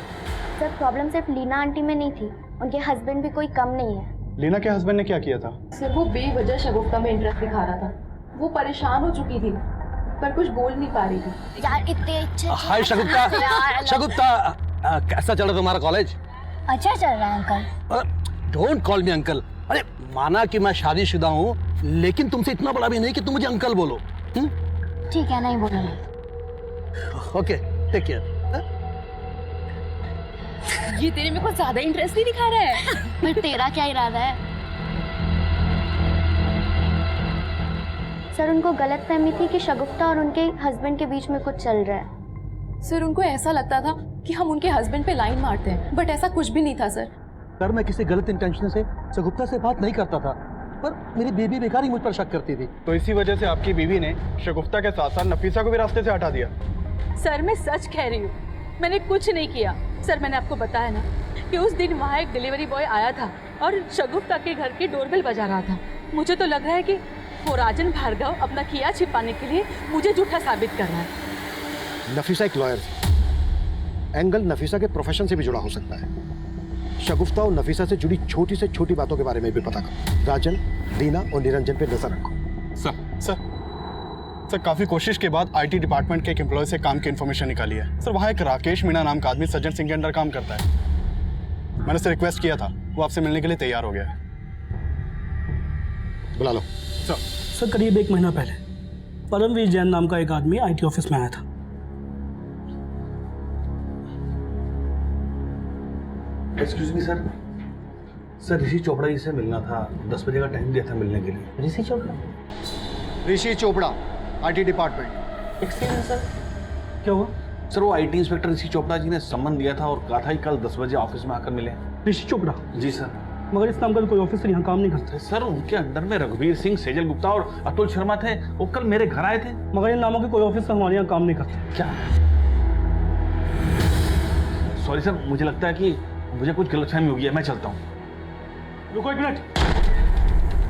सर प्रॉब्लम सिर्फ लीना आंटी में नहीं थी, उनके हस्बैंड भी कोई कम नहीं है। लीना के हस्बैंड ने क्या किया था? सर वो बेवजह शगुफ्ता में इंटरेस्ट दिखा रहा था। वो परेशान हो चुकी थी पर कुछ बोल नहीं पा रही थी। यार इतने अच्छे हाय शगुफ्ता, शगुफ्ता कैसा चल रहा तुम्हारा कॉलेज? अच्छा चल रहा है uncle. Don't call me uncle. अरे माना कि मैं शादीशुदा हूँ, लेकिन तुमसे इतना बड़ा भी नहीं कि तुम मुझे अंकल बोलो। ठीक है, नहीं बोलूंगी। Okay, take care. ये तेरे में कुछ ज्यादा इंटरेस्ट नहीं दिखा रहा है। पर तेरा क्या इरादा है? सर उनको गलतफहमी थी कि शगुफ्ता और उनके हस्बैंड के बीच में कुछ चल रहा है। सर उनको ऐसा लगता था कि हम उनके हस्बैंड पे लाइन मारते हैं, बट ऐसा कुछ भी नहीं था सर। सर मैं किसी गलत इंटेंशन से शगुफ्ता से बात नहीं करता था, पर मेरी बेबी बेकार ही मुझ पर शक करती थी। तो इसी वजह से आपकी बीवी ने शगुफ्ता के साथ साथ नफीसा को भी रास्ते से हटा दिया। सर मैं सच कह रही हूँ, मैंने कुछ नहीं किया। सर मैंने आपको बताया ना कि उस दिन वहाँ एक डिलीवरी बॉय आया था और शगुफ्ता के घर की डोरबेल बजा रहा था। मुझे तो लग रहा है कि वो राजन भार्गव अपना किया छिपाने के लिए मुझे झूठा साबित कर रहा है। नफीसा एक लॉयर थी, एंगल नफीसा के प्रोफेशन से भी जुड़ा हो सकता है। शगुफ्ता और नफीसा से जुड़ी छोटी से छोटी बातों के बारे में भी पता करो। राजन, लीना और निरंजन पे नजर रखो। सर काफी कोशिश के बाद आईटी डिपार्टमेंट के एक एम्प्लॉय से काम की इन्फॉर्मेशन निकाली है। सर वहाँ एक राकेश मीणा नाम का आदमी सज्जन सिंह के अंडर काम करता है। मैंने उससे रिक्वेस्ट किया था, वो आपसे मिलने के लिए तैयार हो गया है। बुला लो। सर करीब 1 महीना पहले परमवीर जैन नाम का एक आदमी आईटी ऑफिस में आया था। एक्सक्यूज मी सर, सर ऋषि चोपड़ा जी से मिलना था। 10 बजे का टाइम दिया था मिलने के लिए। Rishi Chopra? Rishi Chopra, IT department. Excuse me sir, क्या हुआ? सर वो आईटी इंस्पेक्टर ऋषि चोपड़ा जी ने सम्मन दिया था और कहा था कि कल 10 बजे ऑफिस में आकर मिले। ऋषि चोपड़ा? जी सर। मगर इस नाम का कोई ऑफिसर यहाँ काम नहीं करता। सर उनके अंडर में रघुवीर सिंह, सेजल गुप्ता और अतुल शर्मा थे। वो कल मेरे घर आए थे। मगर इन नामों के कोई ऑफिसर हमारे यहाँ काम नहीं करते। क्या? सॉरी सर, मुझे लगता है कि मुझे कुछ गलतफहमी हो गई है। मैं चलता हूँ। रुको 1 मिनट,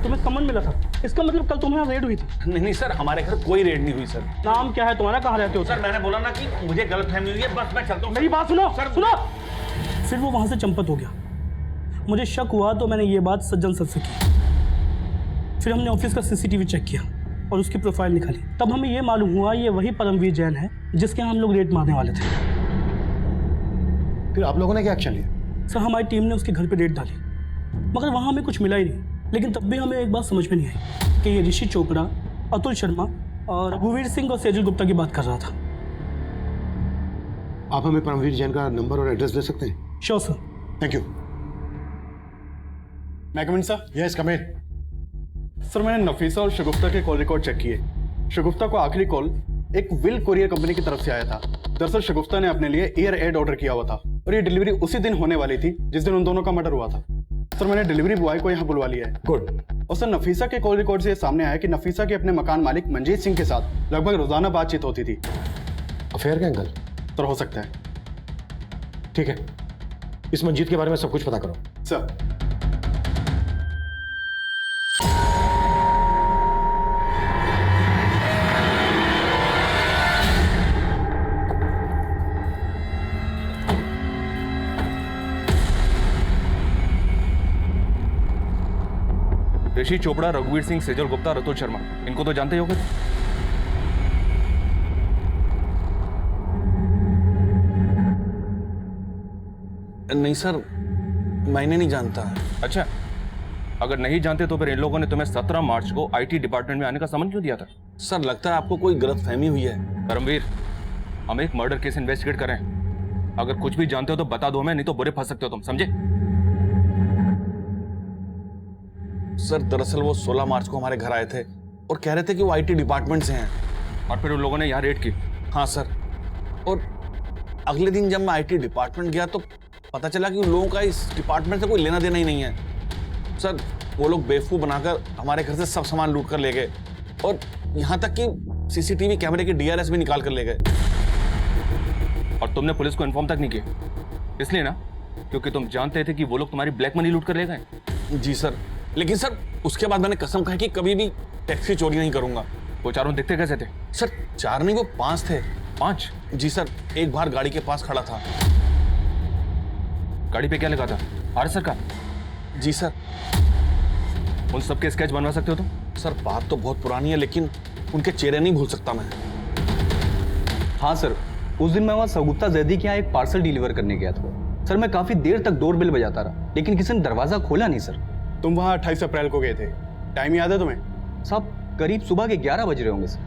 तुम्हें सम्मन मिला था, इसका मतलब कल तुम्हारे यहाँ रेड हुई थी? नहीं सर, हमारे घर कोई रेड नहीं हुई सर। नाम क्या है तुम्हारा, कहाँ रहते हो? सर मैंने बोला ना कि मुझे गलतफहमी हुई है, बस मैं चलता हूँ। मेरी बात सुनो सर, सुनो। फिर वो वहां से चंपत हो गया। मुझे शक हुआ तो मैंने ये बात सज्जन सर से की। फिर हमने ऑफिस का सीसीटीवी चेक किया और उसकी प्रोफाइल निकाली। तब हमें ये मालूम हुआ ये वही परमवीर जैन है जिसके यहाँ हम लोग रेड मारने वाले थे। फिर आप लोगों ने क्या एक्शन लिया? सर हमारी टीम ने उसके घर पे रेड डाली, मगर वहाँ हमें कुछ मिला ही नहीं। लेकिन तब भी हमें एक बात समझ में नहीं आई कि ये ऋषि चोपड़ा, अतुल शर्मा और रघुवीर सिंह और सेजल गुप्ता की बात कर रहा था। आप हमें परमवीर जैन का नंबर और एड्रेस दे सकते हैं? Sure sir. Thank you. मैं कम इन सर? यस कम इन। सर मैंने नफीसा और शगुफ्ता के कॉल रिकॉर्ड चेक किए। शगुफ्ता को आखिरी कॉल एक विल कुरियर कंपनी की तरफ से आया था। दरअसल शगुफ्ता ने अपने लिए एयर एड ऑर्डर किया हुआ था और ये डिलीवरी उसी दिन होने वाली थी जिस दिन उन दोनों का मर्डर हुआ था। सर मैंने डिलीवरी बॉय को यहाँ बुलवा लिया है। गुड। और सर नफीसा के कॉल रिकॉर्ड से सामने आया कि नफीसा के अपने मकान मालिक मंजीत सिंह के साथ लगभग रोजाना बातचीत होती थी। अफेयर का एंगल? सर हो सकता है। ठीक है, इस मंजीत के बारे में सब कुछ पता करो। सर ऋषि चोपड़ा, रघुवीर सिंह, सेजल गुप्ता, अतुल शर्मा, इनको तो जानते ही होगे। नहीं सर, मैंने नहीं जानता। अच्छा, अगर नहीं जानते तो फिर इन लोगों ने तुम्हें 17 मार्च को आईटी डिपार्टमेंट में आने का समन क्यों दिया था? सर लगता है आपको कोई गलतफहमी हुई है। परमवीर, हम एक मर्डर केस इन्वेस्टिगेट कर रहे हैं। अगर कुछ भी जानते हो तो बता दो हमें, नहीं तो बुरे फंस सकते हो तुम, समझे? सर दरअसल वो 16 मार्च को हमारे घर आए थे और कह रहे थे कि वो आईटी डिपार्टमेंट से हैं। और फिर उन लोगों ने यहाँ रेड की? हाँ सर, और अगले दिन जब मैं आईटी डिपार्टमेंट गया तो पता चला कि उन लोगों का इस डिपार्टमेंट से कोई लेना देना ही नहीं है। सर वो लोग बेवकूफ़ बनाकर हमारे घर से सब सामान लूट कर ले गए और यहाँ तक कि सीसीटीवी कैमरे के डीआरएस भी निकाल कर ले गए। और तुमने पुलिस को इन्फॉर्म तक नहीं किया, इसलिए ना क्योंकि तुम जानते थे कि वो लोग तुम्हारी ब्लैक मनी लूट कर ले गए? जी सर, लेकिन सर उसके बाद मैंने कसम खाई कि कभी भी टैक्सी चोरी नहीं करूंगा। वो चारों दिखते कैसे थे? सर 4 नहीं, वो 5 थे। 5? जी सर, एक बार गाड़ी के पास खड़ा था। गाड़ी पे क्या लगा था? आरएसआर का? जी सर। उन सबके स्केच बनवा सकते हो तुम? सर बात तो बहुत पुरानी है लेकिन उनके चेहरे नहीं भूल सकता मैं। हाँ सर, उस दिन मैं वहाँ सगुप्ता जैदी के यहाँ एक पार्सल डिलीवर करने गया था। सर मैं काफ़ी देर तक डोरबेल बजाता रहा लेकिन किसी ने दरवाज़ा खोला नहीं सर। तुम वहाँ 28 अप्रैल को गए थे, टाइम याद है तुम्हें? साहब करीब सुबह के 11 बज रहे होंगे सर।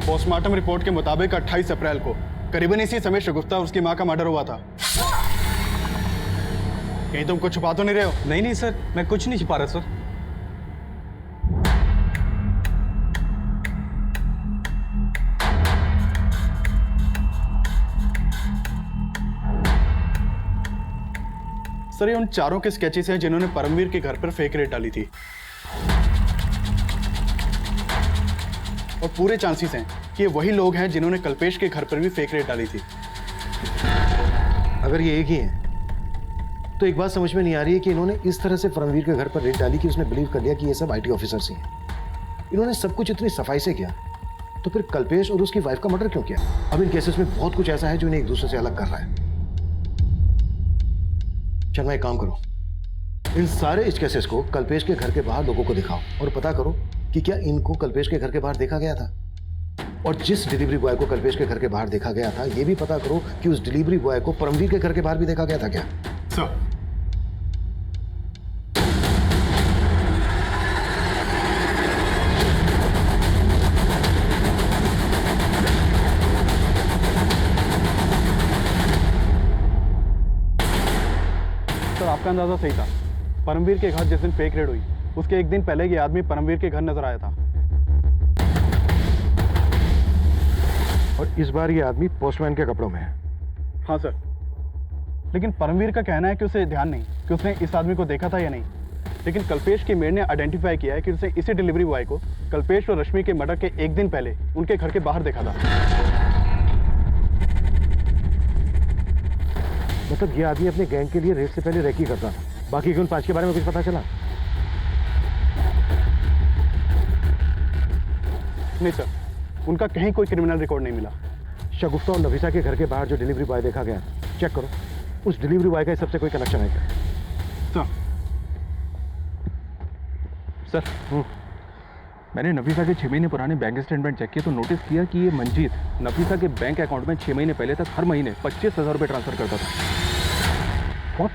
पोस्टमार्टम रिपोर्ट के मुताबिक 28 अप्रैल को करीबन इसी समय शगुफ्ता और उसकी माँ का मर्डर हुआ था। कहीं तुम कुछ छुपा तो नहीं रहे हो? नहीं नहीं सर, मैं कुछ नहीं छिपा रहा सर। सर ये उन चारों के स्केचेस हैं जिन्होंने परमवीर के घर पर फेक रेड डाली थी और पूरे चांसेस हैं कि ये वही लोग हैं जिन्होंने कल्पेश के घर पर भी फेक रेड डाली थी। अगर ये एक ही है तो एक बात समझ में नहीं आ रही है कि इन्होंने इस तरह से परमवीर के घर पर रेड डाली कि उसने बिलीव कर लिया कि ये सब आईटी ऑफिसर्स ही हैं। इन्होंने सब कुछ इतनी सफाई से किया तो फिर कल्पेश और उसकी वाइफ का मर्डर क्यों किया? अब इन केसेस में बहुत कुछ ऐसा है जो इन्हें एक दूसरे से अलग कर रहा है। चलो एक काम करो, इन सारे इस केसेस को कल्पेश के घर के बाहर लोगों को दिखाओ और पता करो कि क्या इनको कल्पेश के घर के बाहर देखा गया था, और जिस डिलीवरी बॉय को कल्पेश के घर के बाहर देखा गया था ये भी पता करो कि उस डिलीवरी बॉय को परमवीर के घर के बाहर भी देखा गया था क्या? सर आपका अंदाजा सही था। परमवीर के घर जिस दिन फेक रेड हुई उसके एक दिन पहले ये आदमी परमवीर के घर नजर आया था और इस बार ये आदमी पोस्टमैन के कपड़ों में है। हाँ सर, लेकिन परमवीर का कहना है कि उसे ध्यान नहीं कि उसने इस आदमी को देखा था या नहीं, लेकिन कल्पेश की मेड ने आइडेंटिफाई किया है कि उसने इसी डिलीवरी बॉय को कल्पेश और रश्मि के मर्डर के एक दिन पहले उनके घर के बाहर देखा था। मतलब ये आदमी अपने गैंग के लिए रेड से पहले रेकी करता था। बाकी के उन 5 के बारे में कुछ पता चला? नहीं सर, उनका कहीं कोई क्रिमिनल रिकॉर्ड नहीं मिला। शगुफ्ता और नफीसा के घर के बाहर जो डिलीवरी बॉय देखा गया चेक करो, उस डिलीवरी बॉय का इस सबसे कोई कनेक्शन है क्या? सर मैंने नफीसा के 6 महीने पुराने बैंक स्टेटमेंट चेक किए तो नोटिस किया कि ये मंजीत नफीसा के बैंक अकाउंट में 6 महीने पहले तक हर महीने 25,000 रुपये ट्रांसफर करता था। What?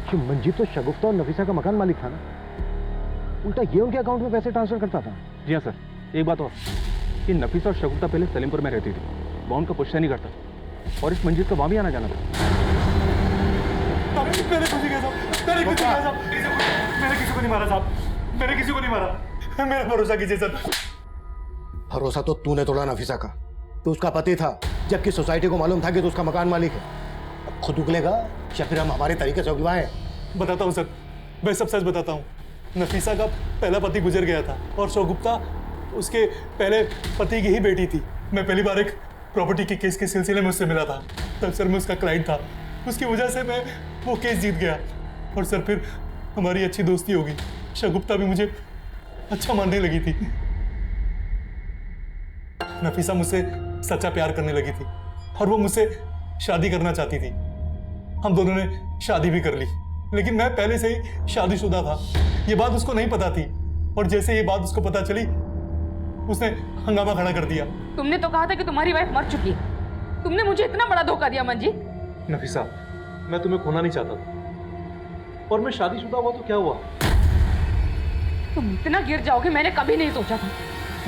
कि मंजीत तो शगुफ्ता और नफीसा का मकान मालिक था ना, उल्टा ये उनके अकाउंट में पैसे ट्रांसफर करता था। जी हाँ सर, एक बात और कि नफीसा और शगुफ्ता पहले सलीमपुर में रहती थी, वहाँ उनका पुश्तैनी नहीं करता और इस मंजीत का वहाँ भी आना जाना था। मैंने किसी को नहीं मारा साहब, मैंने किसी को नहीं मारा, मेरा भरोसा कीजिए सर। भरोसा तो तूने तोड़ा नफीसा का, तो उसका पति था, जबकि सोसाइटी को मालूम था कि तो उसका मकान मालिक है। अब खुद उगलेगा या फिर हम हमारे तरीके से उगलवाएं? बताता हूँ सर, मैं सब सच बताता हूँ। नफीसा का पहला पति गुजर गया था और शगुफ्ता उसके पहले पति की ही बेटी थी। मैं पहली बार एक प्रॉपर्टी के केस के सिलसिले में उससे मिला था, तब सर मैं उसका क्लाइंट था। उसकी वजह से मैं वो केस जीत गया और सर फिर हमारी अच्छी दोस्ती हो गई। शगुफ्ता भी मुझे अच्छा मानने लगी थी। नफीसा मुझसे सच्चा प्यार करने लगी थी और वो मुझसे शादी करना चाहती थी। हम दोनों ने शादी भी कर ली, लेकिन मैं पहले से ही शादीशुदा था। ये बात उसको नहीं पता थी और जैसे ये बात उसको पता चली उसने हंगामा खड़ा कर दिया। तुमने तो कहा था कि तुम्हारी वाइफ मर चुकी है, तुमने मुझे इतना बड़ा धोखा दिया मंजीत। नफीसा, मैं तुम्हें खोना नहीं चाहता था, और मैं शादीशुदा हुआ तो क्या हुआ? तुम इतना गिर जाओगे मैंने कभी नहीं सोचा था।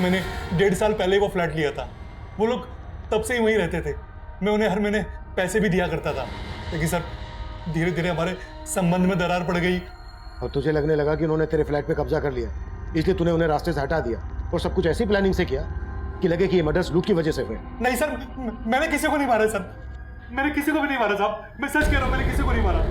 मैंने 1.5 साल पहले ही वो फ्लैट लिया था। वो लोग तब से ही वहीं रहते थे। मैं उन्हें हर महीने पैसे भी दिया करता था। लेकिन सर धीरे धीरे हमारे संबंध में दरार पड़ गई। और तुझे लगने लगा कि उन्होंने तेरे फ्लैट पे कब्जा कर लिया, इसलिए तूने उन्हें रास्ते से हटा दिया और सब कुछ ऐसी प्लानिंग से किया कि लगे कि ये मर्डर्स लूट की वजह से हुए। नहीं सर, मैंने किसी को नहीं मारा सर। मैंने किसी को भी नहीं मारा साहब। मैं सच कह रहा हूँ, मैंने किसी को नहीं मारा।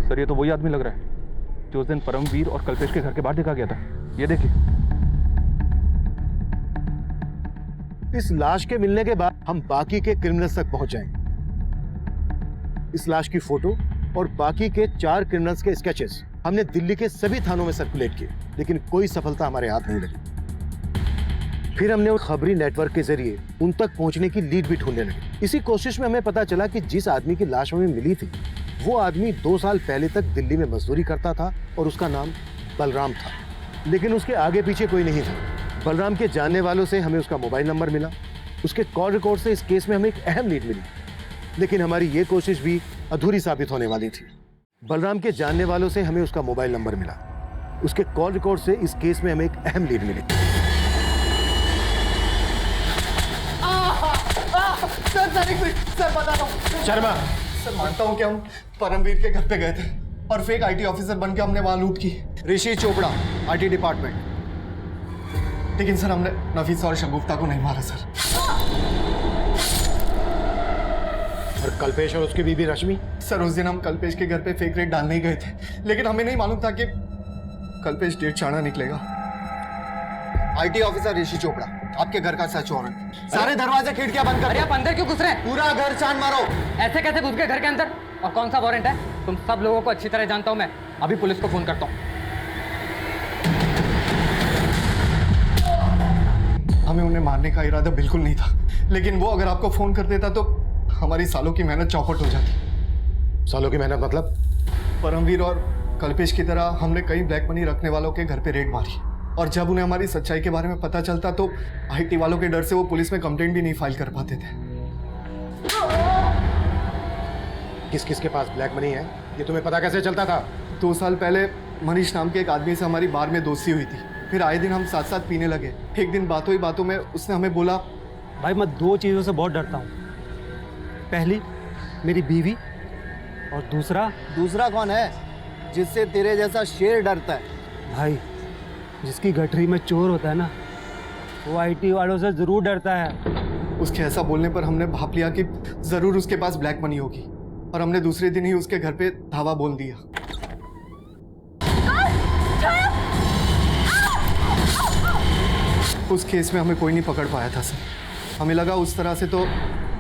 सर ये तो वही आदमी लग रहा है जो उस दिन परमवीर और कल्पेश के घर के बाहर देखा गया था। ये देखिए। इस लाश के मिलने के बाद हम बाकी के क्रिमिनल्स तक पहुंच जाएंगे। इस लाश की फोटो और बाकी के 4 क्रिमिनल्स के स्केचेस हमने दिल्ली के सभी थानों में सर्कुलेट किए, लेकिन कोई सफलता हमारे हाथ नहीं लगी। फिर हमने उस खबरी नेटवर्क के जरिए उन तक पहुंचने की लीड भी ढूंढने लगे। इसी कोशिश में हमें पता चला कि जिस आदमी की लाश हमें मिली थी वो आदमी 2 साल पहले तक दिल्ली में मजदूरी करता था और उसका नाम बलराम था, लेकिन उसके आगे पीछे कोई नहीं था। बलराम के जानने वालों से हमें उसका मोबाइल नंबर मिला। उसके कॉल रिकॉर्ड से इस केस में हमें एक अहम लीड मिली, लेकिन हमारी ये कोशिश भी अधूरी साबित होने वाली थी। बलराम के जानने वालों से हमें उसका मोबाइल नंबर मिला। उसके कॉल रिकॉर्ड से इस केस में हमें एक अहम लीड मिली। सर बता दो शर्मा, सर मानता हूँ कि हम परमवीर के घर पे गए थे और फेक आईटी ऑफिसर बनके हमने वहां लूट की। ऋषि चोपड़ा, आईटी डिपार्टमेंट। लेकिन सर हमने नफीसा और शगुफ्ता को नहीं मारा सर। और कल्पेश और उसकी बीबी रश्मि? सर उस दिन हम कल्पेश के घर पे फेक रेड डालने ही गए थे, लेकिन हमें नहीं मालूम था कि कल्पेश डेढ़ चाणा निकलेगा। आईटी ऑफिसर ऋषि चोपड़ा, आपके घर का सर्च वारंट। सारे दरवाजे खिड़कियां बंद कर। अरे आप अंदर क्यों घुस रहे हैं? पूरा घर छान मारो। ऐसे कैसे घुस गए घर के अंदर? और कौन सा वारंट है? तुम सब लोगों को अच्छी तरह जानता हूं मैं। अभी पुलिस को फोन करता हूं। हमें उन्हें मारने का इरादा बिल्कुल नहीं था, लेकिन वो अगर आपको फोन कर देता तो हमारी सालों की मेहनत चौपट हो जाती। सालों की मेहनत मतलब? परमवीर और कल्पेश की तरह हमने कई ब्लैक मनी रखने वालों के घर पे रेड मारी, और जब उन्हें हमारी सच्चाई के बारे में पता चलता तो आईटी वालों के डर से वो पुलिस में कंप्लेंट भी नहीं फाइल कर पाते थे। किस किस के पास ब्लैक मनी है ये तुम्हें पता कैसे चलता था? 2 साल पहले मनीष नाम के एक आदमी से हमारी बार में दोस्ती हुई थी। फिर आए दिन हम साथ साथ पीने लगे। एक दिन बातों ही बातों में उसने हमें बोला, भाई मैं 2 चीज़ों से बहुत डरता हूँ। पहली मेरी बीवी, और दूसरा कौन है जिससे तेरे जैसा शेर डरता है? भाई जिसकी गठरी में चोर होता है ना, वो आईटी वालों से जरूर डरता है। उसके ऐसा बोलने पर हमने भाप लिया कि जरूर उसके पास ब्लैक मनी होगी, और हमने दूसरे दिन ही उसके घर पे धावा बोल दिया। उस केस में हमें कोई नहीं पकड़ पाया था सर। हमें लगा उस तरह से तो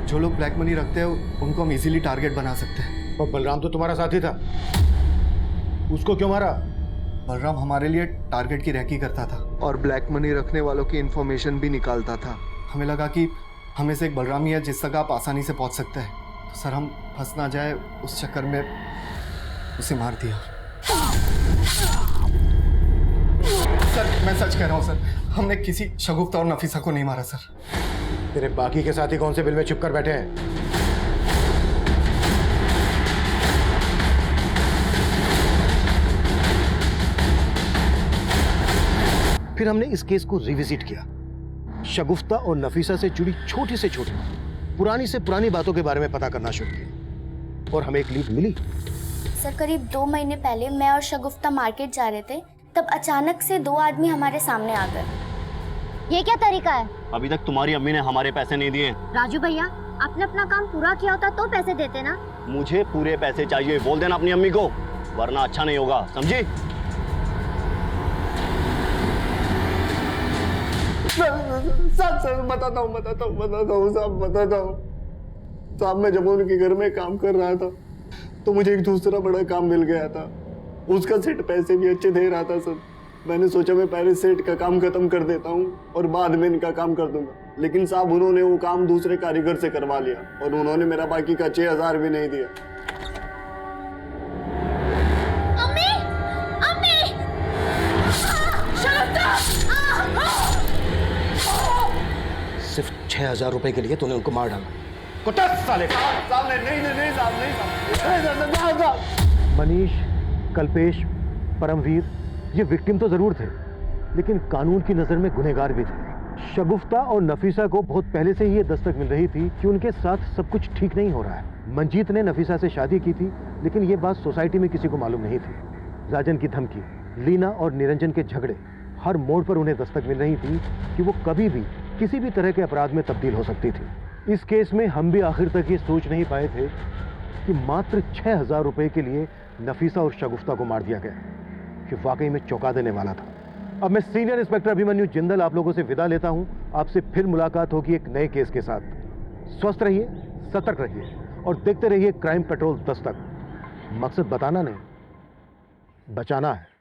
जो लोग ब्लैक मनी रखते हैं उनको हम इजीली टारगेट बना सकते हैं। और बलराम तो तुम्हारा साथी था, उसको क्यों मारा? बलराम हमारे लिए टारगेट की रैकी करता था और ब्लैक मनी रखने वालों की इन्फॉर्मेशन भी निकालता था। हमें लगा कि हमें से एक बलराम ही है जिस तक आप आसानी से पहुंच सकते हैं, तो सर हम फंस ना जाए उस चक्कर में उसे मार दिया। सर मैं सच कह रहा हूँ सर, हमने किसी शगुफ्ता और नफीसा को नहीं मारा सर। तेरे बाकी के साथी कौन से बिल में चुप कर बैठे हैं? फिर हमने इस केस को रिविजिट किया। शगुफ्ता और नफीसा से जुड़ी छोटी से छोटी पुरानी से पुरानी बातों के बारे में पता करना शुरू किया, और हमें एक लीड मिली। सर करीब 2 महीने पहले मैं और शगुफ्ता मार्केट जा रहे थे, तब अचानक से 2 आदमी हमारे सामने आ गए। ये क्या तरीका है? अभी तक तुम्हारी अम्मी ने हमारे पैसे नहीं दिए। राजू भैया, आपने अपना काम पूरा किया होता तो पैसे देते ना। मुझे पूरे पैसे चाहिए, बोल देना अपनी अम्मी को, वरना अच्छा नहीं होगा, समझी? सर बताता हूँ साहब, मैं जब उनके घर में काम कर रहा था तो मुझे एक दूसरा बड़ा काम मिल गया था। उसका सेठ पैसे भी अच्छे दे रहा था सर। मैंने सोचा मैं पहले सेठ का काम खत्म कर देता हूँ और बाद में इनका काम कर दूंगा। लेकिन साहब उन्होंने वो काम दूसरे कारीगर से करवा लिया और उन्होंने मेरा बाकी का 6,000 भी नहीं दिया। अम्मी अम्मी सिर्फ 6,000 रुपए के लिए तूने उनको मार डाला। कुत्ता साले साहब नहीं साहब। मनीष, कल्पेश, परमवीर ये विक्टिम तो जरूर थे, लेकिन कानून की नजर में गुनहगार भी थे। शगुफ्ता और नफीसा को बहुत पहले से ही ये दस्तक मिल रही थी कि उनके साथ सब कुछ ठीक नहीं हो रहा है। मंजीत ने नफीसा से शादी की थी, लेकिन ये बात सोसाइटी में किसी को मालूम नहीं थी। राजन की धमकी, लीना और निरंजन के झगड़े, हर मोड़ पर उन्हें दस्तक मिल रही थी कि वो कभी भी किसी भी तरह के अपराध में तब्दील हो सकती थी। इस केस में हम भी आखिर तक ये सोच नहीं पाए थे कि मात्र 6,000 रुपए के लिए नफीसा और शगुफ्ता को मार दिया गया, कि वाकई में चौंका देने वाला था। अब मैं सीनियर इंस्पेक्टर अभिमन्यु जिंदल आप लोगों से विदा लेता हूं। आपसे फिर मुलाकात होगी एक नए केस के साथ। स्वस्थ रहिए, सतर्क रहिए और देखते रहिए क्राइम पेट्रोल दस्तक। मकसद बताना नहीं, बचाना है।